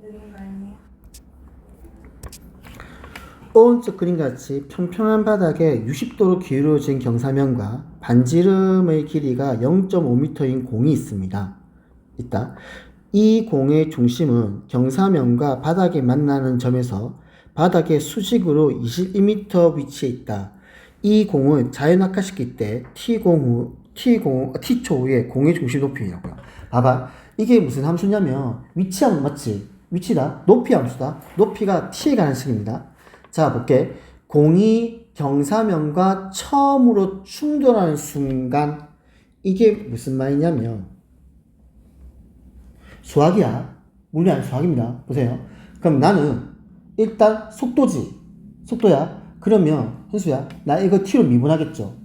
느린 거 아니에요? 오른쪽 그림같이 평평한 바닥에 60도로 기울어진 경사면과 반지름의 길이가 0.5m인 공이 있습니다. 이 공의 중심은 경사면과 바닥이 만나는 점에서 바닥의 수직으로 21m 위치에 있다. 이 공은 자연낙하시킬 때 T초 후에 공의 중심 높이라고요. 봐봐. 이게 무슨 함수냐면 위치하면 맞지? 위치다. 높이 함수다. 높이가 T에 관한 식입니다. 자, 볼게. 공이 경사면과 처음으로 충돌하는 순간 이게 무슨 말이냐면 수학이야. 물리 수학입니다. 보세요. 그럼 나는 일단 속도지. 속도야. 그러면 현수야. 나 이거 t로 미분하겠죠.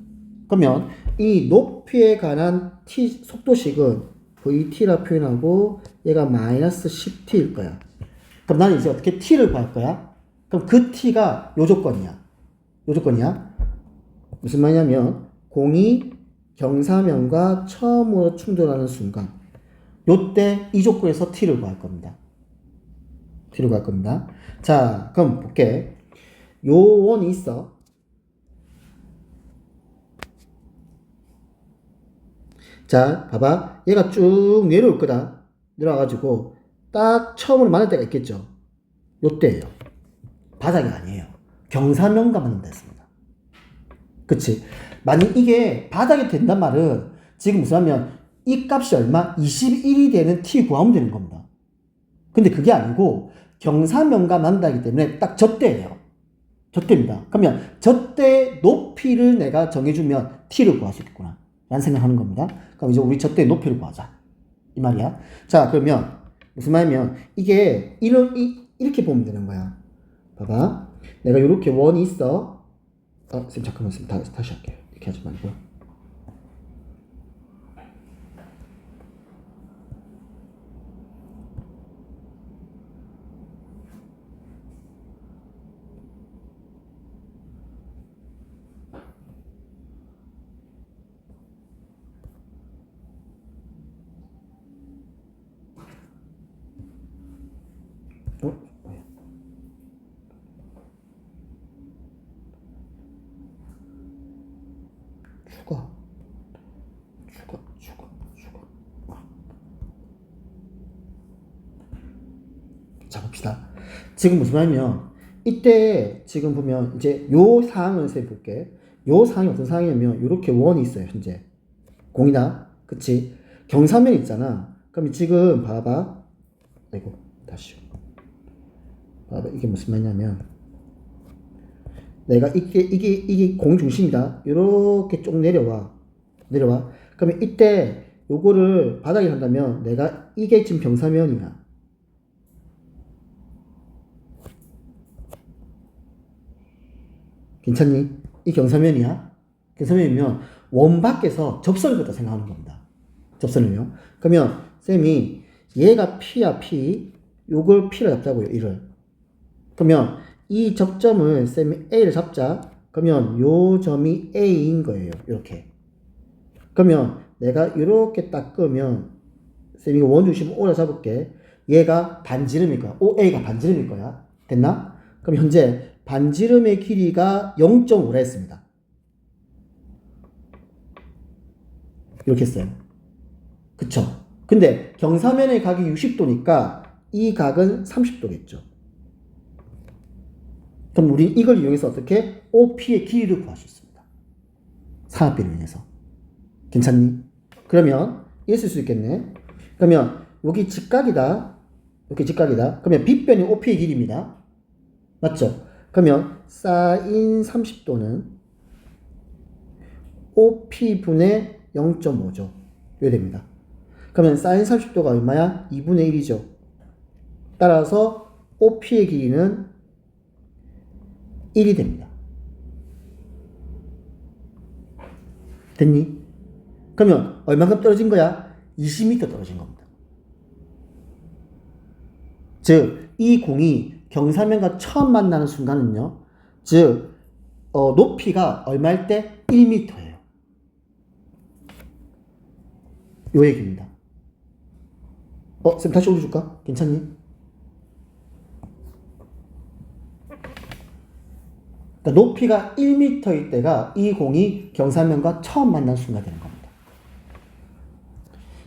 그러면 이 높이에 관한 t 속도식은 vt라 표현하고 얘가 마이너스 10t일 거야. 그럼 나는 이제 어떻게 t를 구할 거야? 그럼 그 t가 요 조건이야. 요 조건이야. 무슨 말이냐면 공이 경사면과 처음으로 충돌하는 순간 요때 이 조건에서 t를 구할 겁니다. t를 구할 겁니다. 자, 그럼 볼게. 요 원이 있어. 자, 봐봐. 얘가 쭉 내려올 거다. 내려와가지고 딱 처음으로 만날 때가 있겠죠. 요때예요. 바닥이 아니에요. 경사면과 만난다 했습니다. 그치? 만약 이게 바닥이 된단 말은 지금 무슨 하면 이 값이 얼마? 21이 되는 t 구하면 되는 겁니다. 근데 그게 아니고 경사면과 만나기 때문에 딱 저때예요. 저때입니다. 그러면 저때 높이를 내가 정해주면 t를 구할 수 있겠구나 라는 생각하는 겁니다. 그럼 이제 우리 저때 높이를 구하자 이 말이야. 자, 그러면 무슨 말이면 이게 이렇게 보면 되는 거야. 봐봐. 내가 이렇게 원이 있어. 쌤 잠깐만 쌤 다시 할게요. 이렇게 하지 말고. 뭐야? 죽어. 자, 봅시다. 지금 무슨 말이면 이때 지금 보면 이제 요 상황을 세 볼게. 요 상황이 어떤 상황이냐면 이렇게 원이 있어요. 현재 공이다. 그치? 경사면 있잖아. 그럼 지금 봐봐. 아이고 다시. 봐봐. 이게 무슨 말이냐면 내가 이게 공 중심이다. 이렇게 쭉 내려와. 그러면 이때 요거를 바닥에 한다면 내가 이게 지금 경사면이야. 괜찮니? 이 경사면이야. 경사면이면 원 밖에서 접선을 걷다 생각하는 겁니다. 접선을요. 그러면 쌤이 얘가 P야 P. 요걸 P를 잡자고요. 이를. 그러면 이 접점을 쌤이 A를 잡자. 그러면 요 점이 A인 거예요. 이렇게. 그러면 내가 이렇게 딱 끄면 쌤이 원중심 O라 잡을게. 얘가 반지름일 거야. OA가 반지름일 거야. 됐나? 그럼 현재 반지름의 길이가 0.5라 했습니다. 이렇게 했어요. 그쵸? 근데 경사면의 각이 60도니까 이 각은 30도겠죠. 그럼 우리 이걸 이용해서 어떻게? OP의 길이를 구할 수 있습니다. 삼합비를 이용해서. 괜찮니? 그러면 이렇게 쓸 수 있겠네. 그러면 여기 직각이다. 이렇게 직각이다. 그러면 빗변이 OP의 길이입니다. 맞죠? 그러면 사인 30도는 OP분의 0.5죠. 이렇게 됩니다. 그러면 사인 30도가 얼마야? 2분의 1이죠. 따라서 OP의 길이는 1이 됩니다. 됐니? 그러면 얼마큼 떨어진 거야? 20m 떨어진 겁니다. 즉, 이 공이 경사면과 처음 만나는 순간은요. 즉, 높이가 얼마일 때? 1m예요. 요 얘기입니다. 쌤 다시 올려줄까? 괜찮니? 그러니까 높이가 1m일 때가 이 공이 경사면과 처음 만난 순간 되는 겁니다.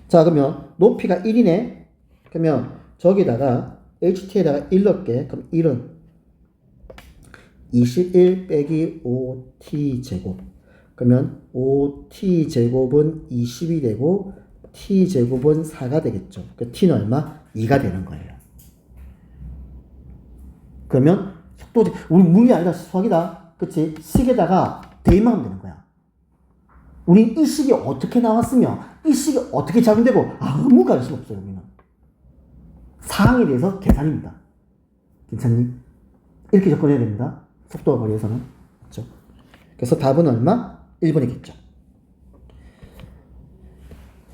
자, 그러면 높이가 1이네. 그러면 저기다가 ht에다가 1 넣을게. 그럼 1은 21 빼기 5t 제곱. 그러면 5t 제곱은 20이 되고 t 제곱은 4가 되겠죠. 그 t는 얼마? 2가 되는 거예요. 그러면 속도, 우리 물리 아니다. 수학이다. 그치? 식에다가 대입만 하면 되는 거야. 우린 이 식이 어떻게 나왔으며 이 식이 어떻게 작용되고 아무 관심 없어요. 우리는 사항에 대해서 계산입니다. 괜찮니? 이렇게 접근해야 됩니다. 속도와 거리에서는. 그렇죠? 그래서 답은 얼마? 1번이겠죠.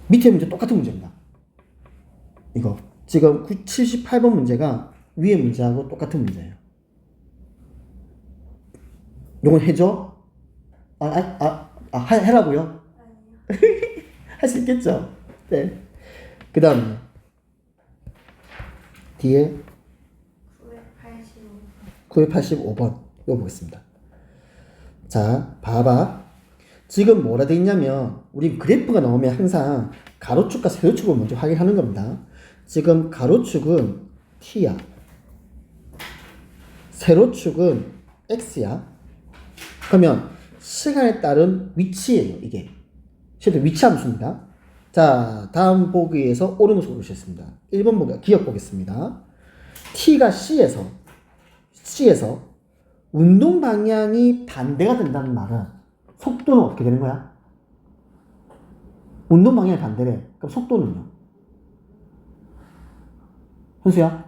밑에 문제 똑같은 문제입니다. 이거 지금 78번 문제가 위에 문제하고 똑같은 문제예요. 이건 해줘? 해라고요? 할 수 있겠죠? 네. 그 다음에 뒤에 985번 이거 보겠습니다. 자, 봐봐. 지금 뭐라 돼 있냐면 우리 그래프가 나오면 항상 가로축과 세로축을 먼저 확인하는 겁니다. 지금 가로축은 t야. 세로축은 x야. 그러면 시간에 따른 위치예요. 이게 실제 위치 함수입니다. 자, 다음 보기에서 옳은 것을 고르셨습니다. 1번 보기 기억 보겠습니다. t가 c에서 운동 방향이 반대가 된다는 말은 속도는 어떻게 되는 거야? 운동 방향이 반대래. 그럼 속도는요? 현수야,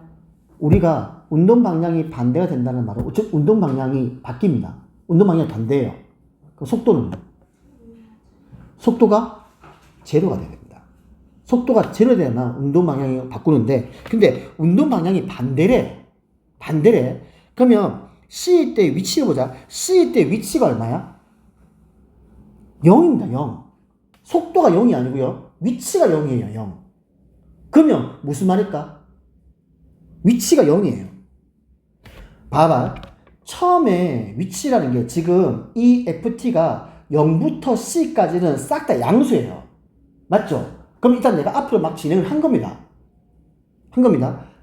우리가 운동 방향이 반대가 된다는 말은 즉 운동 방향이 바뀝니다. 운동 방향이 반대예요. 그럼 속도는요? 속도가 제로가 돼야 됩니다. 속도가 제로 돼야만 운동 방향이 바꾸는데, 근데 운동 방향이 반대래. 그러면 C일 때 위치를 보자. C일 때 위치가 얼마야? 0입니다. 0. 속도가 0이 아니고요. 위치가 0이에요. 0. 그러면 무슨 말일까? 위치가 0이에요. 봐봐. 처음에 위치라는 게 지금 이 FT가 0부터 C까지는 싹 다 양수예요. 맞죠? 그럼 일단 내가 앞으로 막 진행을 한 겁니다.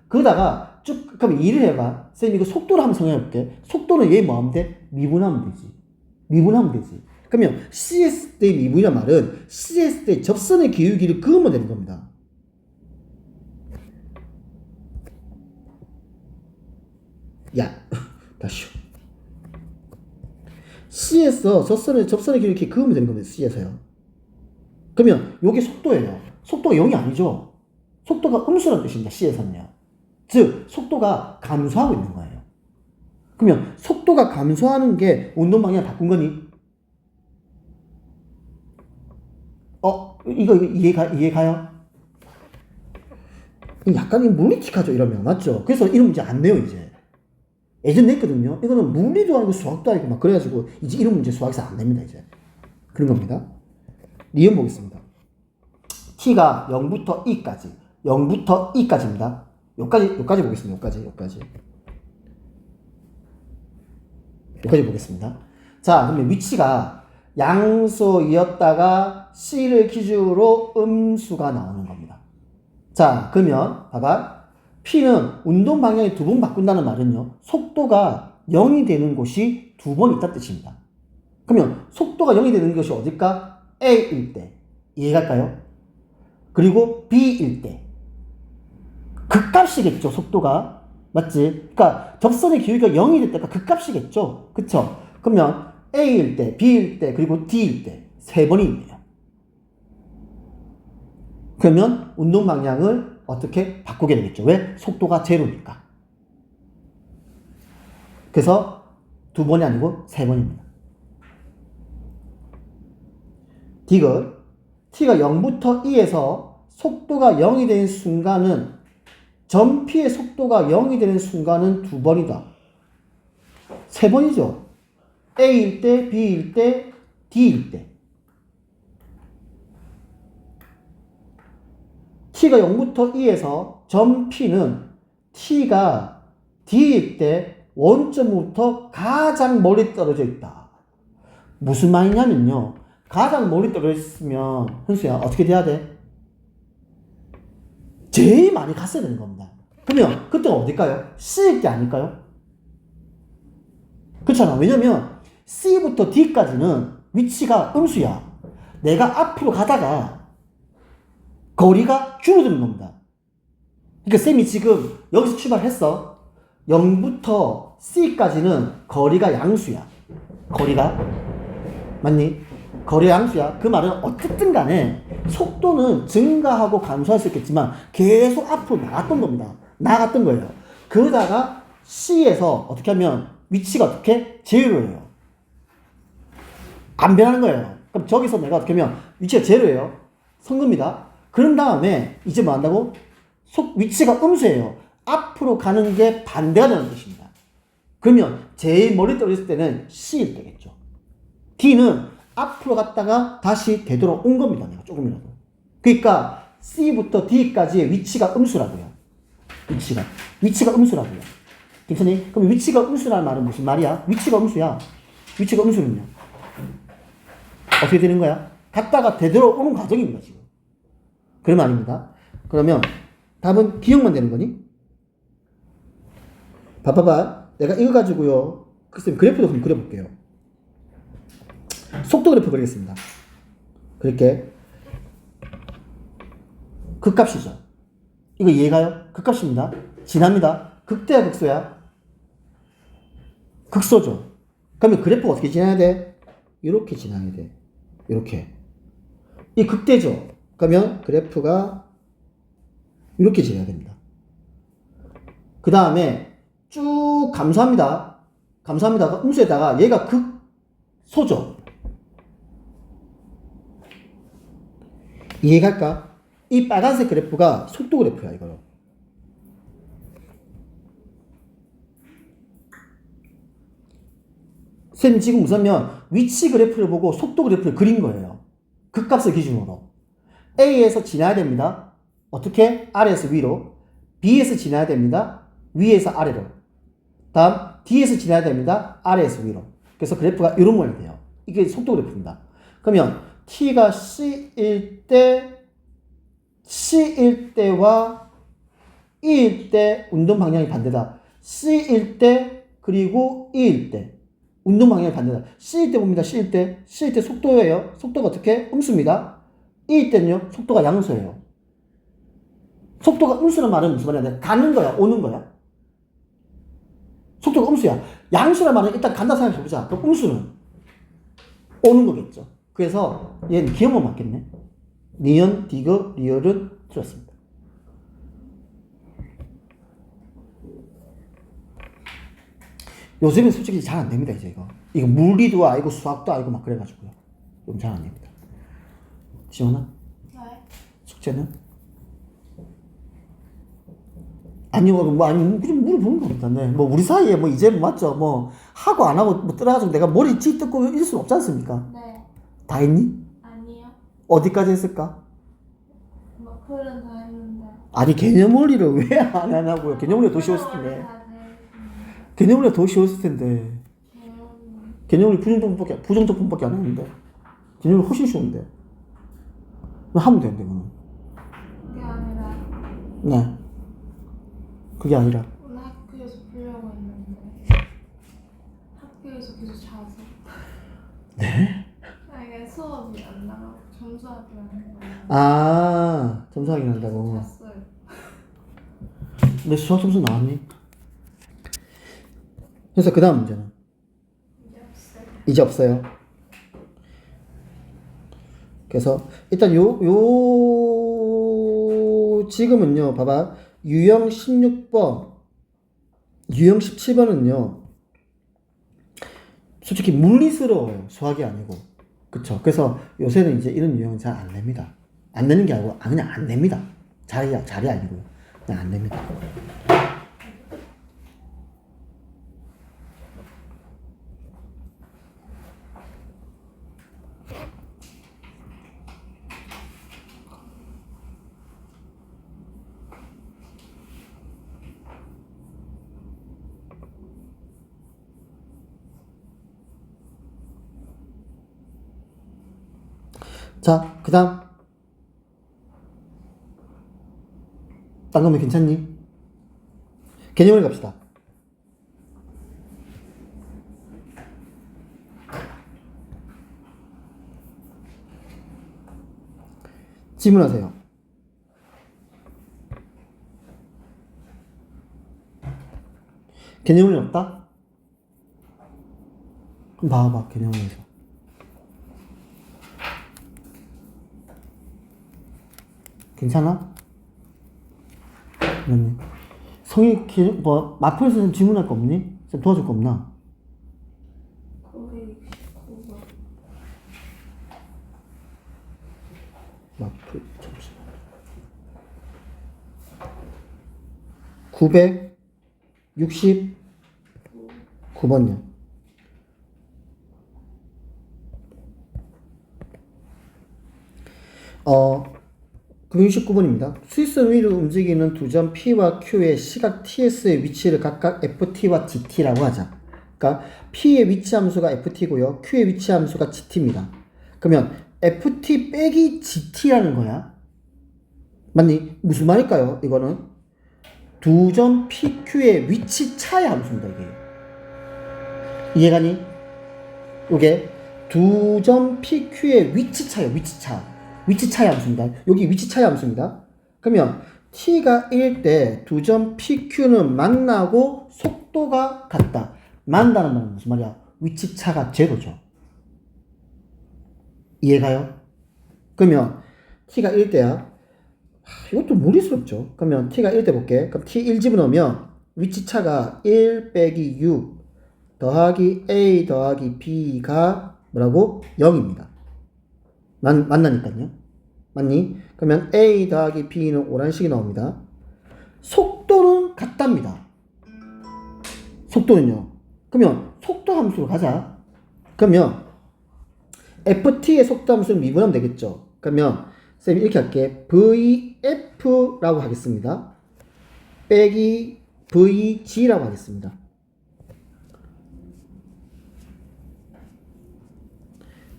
그러다가 쭉, 그럼 일을 해봐. 쌤, 이거 속도를 한번 정해볼게. 속도는 얘 뭐 하면 돼? 미분하면 되지. 그러면 CS 때 미분이란 말은 CS 때 접선의 기울기를 그으면 되는 겁니다. 야, 다시요. C에서 접선의 기울기 그으면 되는 겁니다. C에서요. 그러면 요게 속도예요. 속도가 0이 아니죠. 속도가 음수라는 뜻입니다. C에서는요. 즉 속도가 감소하고 있는 거예요. 그러면 속도가 감소하는 게 운동 방향을 바꾼 거니? 이거 이해가요? 약간 물리틱하죠, 이러면. 맞죠? 그래서 이런 문제 안 내요, 이제. 예전 냈거든요. 이거는 물리도 아니고 수학도 아니고 막 그래가지고 이제 이런 문제 수학에서 안 냅니다, 이제. 그런 겁니다. 리은 보겠습니다. t가 0부터 2까지입니다. 요까지 보겠습니다. 여기까지 보겠습니다. 자, 그러면 위치가 양수이었다가 C를 기준으로 음수가 나오는 겁니다. 자, 그러면 봐봐. P는 운동 방향이 두 번 바꾼다는 말은요. 속도가 0이 되는 곳이 두 번 있다는 뜻입니다. 그러면 속도가 0이 되는 것이 어딜까? A일 때. 이해갈까요? 그리고 B일 때. 극값이겠죠, 속도가. 맞지? 그러니까 접선의 기울기가 0이 될 때가 극값이겠죠. 그쵸? 그러면 A일 때, B일 때, 그리고 D일 때 세 번이 있네요. 그러면 운동 방향을 어떻게 바꾸게 되겠죠? 왜? 속도가 제로니까. 그래서 두 번이 아니고 세 번입니다. 디귿. T가 0부터 2에서 속도가 0이 되는 순간은 점 P의 속도가 0이 되는 순간은 두 번이다. 세 번이죠. A일 때, B일 때, D일 때. T가 0부터 2에서 점 P는 T가 D일 때 원점부터 가장 멀리 떨어져 있다. 무슨 말이냐면요. 가장 멀리 떨어져 있으면 현수야 어떻게 돼야 돼? 제일 많이 갔어야 되는 겁니다. 그러면 그때가 어딜까요? C일 게 아닐까요? 그렇잖아. 왜냐면 C부터 D까지는 위치가 음수야. 내가 앞으로 가다가 거리가 줄어드는 겁니다. 그러니까 쌤이 지금 여기서 출발했어. 0부터 C까지는 거리가 양수야. 거리가 맞니? 거리 양수야. 그 말은 어쨌든 간에 속도는 증가하고 감소할 수 있겠지만 계속 앞으로 나갔던 겁니다. 나갔던 거예요. 그러다가 C에서 어떻게 하면 위치가 어떻게? 제로예요. 안 변하는 거예요. 그럼 저기서 내가 어떻게 하면 위치가 제로예요. 선 겁니다. 그런 다음에 이제 뭐 한다고? 위치가 음수예요. 앞으로 가는 게 반대가 되는 뜻입니다. 그러면 제일 멀리 떨어졌을 때는 C일 때겠죠. D는 앞으로 갔다가 다시 되돌아온 겁니다. 내가 조금이라도. 그러니까 C부터 D까지의 위치가 음수라고요. 위치가 음수라고요. 괜찮니? 그럼 위치가 음수라는 말은 무슨 말이야? 위치가 음수야. 위치가 음수는요. 어떻게 되는 거야? 갔다가 되돌아오는 과정입니다, 지금. 그런 말입니다. 그러면 답은 기억만 되는 거니? 봐봐봐. 내가 이거 가지고요. 글쎄 그래프도 한번 그려볼게요. 속도 그래프 그리겠습니다. 그렇게 극값이죠. 이거 이해가요? 극값입니다. 지납니다. 극대야 극소야? 극소죠. 그러면 그래프가 어떻게 지나야 돼? 이렇게 지나야 돼. 이렇게. 이 극대죠. 그러면 그래프가 이렇게 지나야 됩니다. 그 다음에 쭉 감소합니다. 감소합니다. 음수에다가 얘가 극소죠. 이해갈까? 이 빨간색 그래프가 속도 그래프야, 이거요. 쌤 지금 우선면 위치 그래프를 보고 속도 그래프를 그린 거예요. 극값을 기준으로. A에서 지나야 됩니다. 어떻게? 아래에서 위로. B에서 지나야 됩니다. 위에서 아래로. 다음 D에서 지나야 됩니다. 아래에서 위로. 그래서 그래프가 이런 모양이 돼요. 이게 속도 그래프입니다. 그러면 T가 C일 때와 E일 때 운동 방향이 반대다. C일 때 그리고 E일 때 운동 방향이 반대다. C일 때 봅니다. C일 때 속도예요. 속도가 어떻게? 음수입니다. E일 때는요. 속도가 양수예요. 속도가 음수란 말은 무슨 말이야? 가는 거야? 오는 거야? 속도가 음수야. 양수란 말은 일단 간다 생각해보자. 그럼 음수는 오는 거겠죠. 그래서 얘는 기억만 맞겠네. 니은, 디귿, 리을은 틀렸습니다. 요즘엔 솔직히 잘 안 됩니다, 이제 이거. 이거 물리도 알고 수학도 알고 막 그래가지고요. 좀 잘 안 됩니다. 시원아? 네. 숙제는? 아니요, 뭐, 아니, 그냥 물어보는 겁니다. 네. 뭐, 우리 사이에 뭐, 이제 맞죠? 뭐, 하고 안 하고, 뭐, 떠나가지고 내가 머리 찌 뜯고 이럴 수는 없지 않습니까? 네. 다 했니? 아니요. 어디까지 했을까? 뭐 풀은 다 했는데. 아니, 개념 원리를 왜 안 하냐고요. 개념 원리가 더 쉬웠을 텐데. 개념 원리가 더 쉬웠을 텐데. 개념 원리 부정적분밖에 안 했는데. 개념 원리 훨씬 쉬운데. 하면 되는데, 그거는. 그게 아니라 네. 그게 아니라. 오늘 학교에서 풀려고 했는데 학교에서 계속 자서. 네? 아니 수업이 안 나가고 점수하기 하는 거예요. 아, 점수 확인한다고. 잤어요. 내 수학 점수 나왔니? 그래서 그 다음 문제는? 이제 없어요. 이제 없어요. 그래서 일단 지금은요, 봐봐. 유형 16번, 유형 17번은요, 솔직히 물리스러워요. 수학이 아니고. 그쵸. 그래서 요새는 이제 이런 유형은 잘 안 냅니다. 안 내는 게 아니고, 그냥 안 냅니다. 자리 아니고요. 그냥 안 냅니다. 자, 그 다음. 딴 거면 괜찮니? 개념을 갑시다. 질문하세요. 개념이 없다? 그럼 봐봐, 개념에서. 괜찮아? 그러면 성의 뭐 마플 선생님 질문할 거 없니? 쌤 도와줄 거 없나? 969번. 마플 잠시만. 969번이요. 그 69번입니다. 수직선 위로 움직이는 두 점 P와 Q의 시각 TS의 위치를 각각 FT와 GT라고 하자. 그러니까 P의 위치 함수가 FT고요. Q의 위치 함수가 GT입니다. 그러면 FT 빼기 GT라는 거야. 맞니? 무슨 말일까요? 이거는 두 점 PQ의 위치 차의 함수입니다. 이게 이해가니? 이게 두 점 PQ의 위치 차예요. 위치 차. 위치 차이 함수입니다. 여기 위치 차이 함수입니다. 그러면 t가 1일 때 두 점 PQ는 만나고 속도가 같다. 만나는 말은 무슨 말이야? 위치 차가 제로죠. 이해가요? 그러면 t가 1일 때야. 이것도 무리스럽죠. 그러면 t가 1일 때 볼게. 그럼 t 1 집어넣으면 위치 차가 1 빼기 6 더하기 a 더하기 b가 뭐라고? 0입니다. 만나니까요. 맞니? 그러면 A 더하기 B는 오란 식이 나옵니다. 속도는 같답니다. 속도는요. 그러면 속도 함수로 가자. 그러면 FT의 속도 함수는 미분하면 되겠죠. 그러면 쌤이 이렇게 할게. VF라고 하겠습니다. 빼기 VG라고 하겠습니다.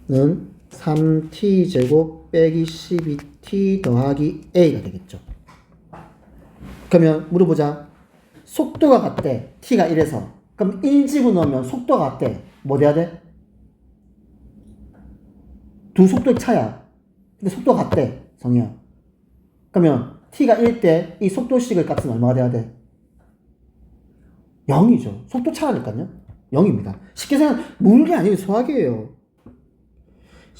는 3t제곱 빼기 12t 더하기 a가 되겠죠. 그러면 물어보자. 속도가 같대. t가 1에서. 그럼 1 집어넣으면 속도가 같대. 뭐 돼야 돼? 두 속도 차야. 근데 속도가 같대. 성희야. 그러면 t가 1 때 이 속도식의 값은 얼마가 돼야 돼? 0이죠. 속도 차라니까요. 0입니다. 쉽게 생각하면 물리 아니고 수학이에요.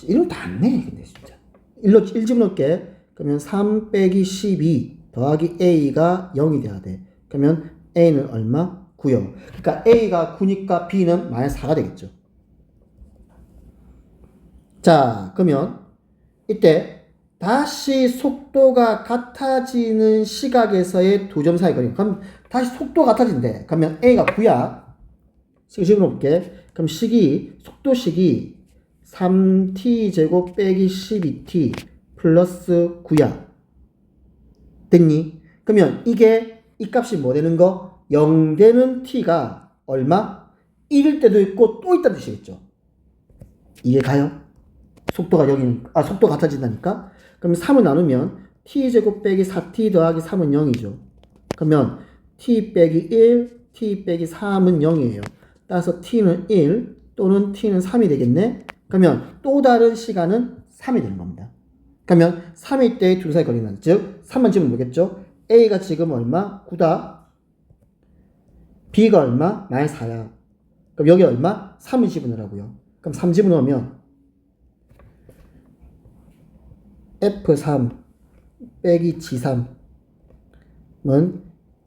이런 거 다 안 내, 근데 진짜. 1 집어넣을게. 그러면 3 빼기 12 더하기 a가 0이 돼야 돼. 그러면 a는 얼마? 9요. 그러니까 a가 9니까 b는 마이너스 4가 되겠죠. 자, 그러면 이때 다시 속도가 같아지는 시각에서의 두 점 사이 거리. 그럼 다시 속도가 같아진대. 그러면 a가 9야. 식을 집어넣을게. 그럼 속도식이 3t제곱 빼기 12t 플러스 9야. 됐니? 그러면 이게 이 값이 뭐 되는 거? 0 되는 t가 얼마? 1일 때도 있고 또 있다는 뜻이겠죠. 이게 가요? 속도가 속도가 같아진다니까? 그럼 3을 나누면 t제곱 빼기 4t 더하기 3은 0이죠. 그러면 t 빼기 1, t 빼기 3은 0이에요. 따라서 t는 1 또는 t는 3이 되겠네? 그러면 또 다른 시간은 3이 되는 겁니다. 그러면 3일 때의 두 사이 거리는, 즉 3만 집으면 뭐겠죠? A가 지금 얼마? 9다. B가 얼마? 마이너스 4야. 그럼 여기 얼마? 3을 집어넣으라고요. 그럼 3 집어넣으면 F3 빼기 G3은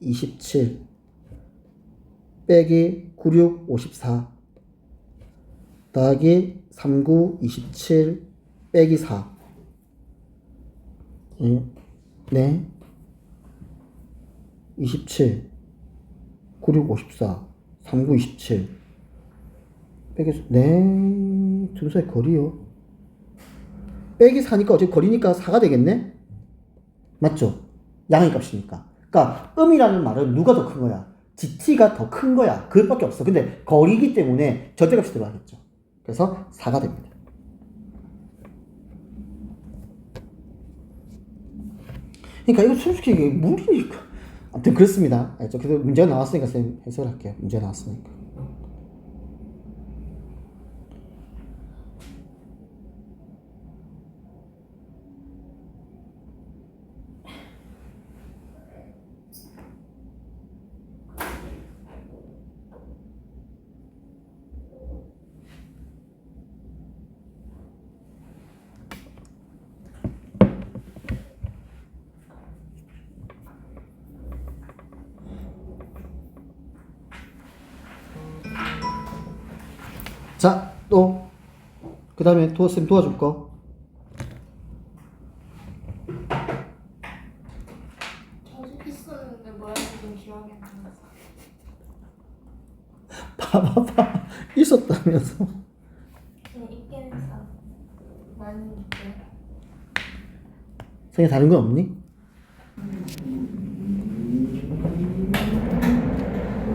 27 빼기 96 54 더하기 39 27 빼기 4 네 27 96 54 39 27 빼기 네 두 사이 거리요. 빼기 4니까 어차피 거리니까 4가 되겠네? 맞죠? 양의 값이니까. 그러니까 음이라는 말은 누가 더 큰 거야? GT가 더 큰 거야. 그것밖에 없어. 근데 거리이기 때문에 절대값이 들어가겠죠. 그래서 4가 됩니다. 그러니까 이거 솔직히 이게 무리니까. 아무튼 그렇습니다. 알죠? 그래도 문제가 나왔으니까 쌤 해설할게요. 문제가 나왔으니까. 자, 또 그 다음에 쌤 도와줄 거. 저도 있었는데 뭐였는지 기억이 안 나서. 봐봐봐. 있었다면서. 그냥 있긴 했어. 많이 있대. 생에 다른 건 없니?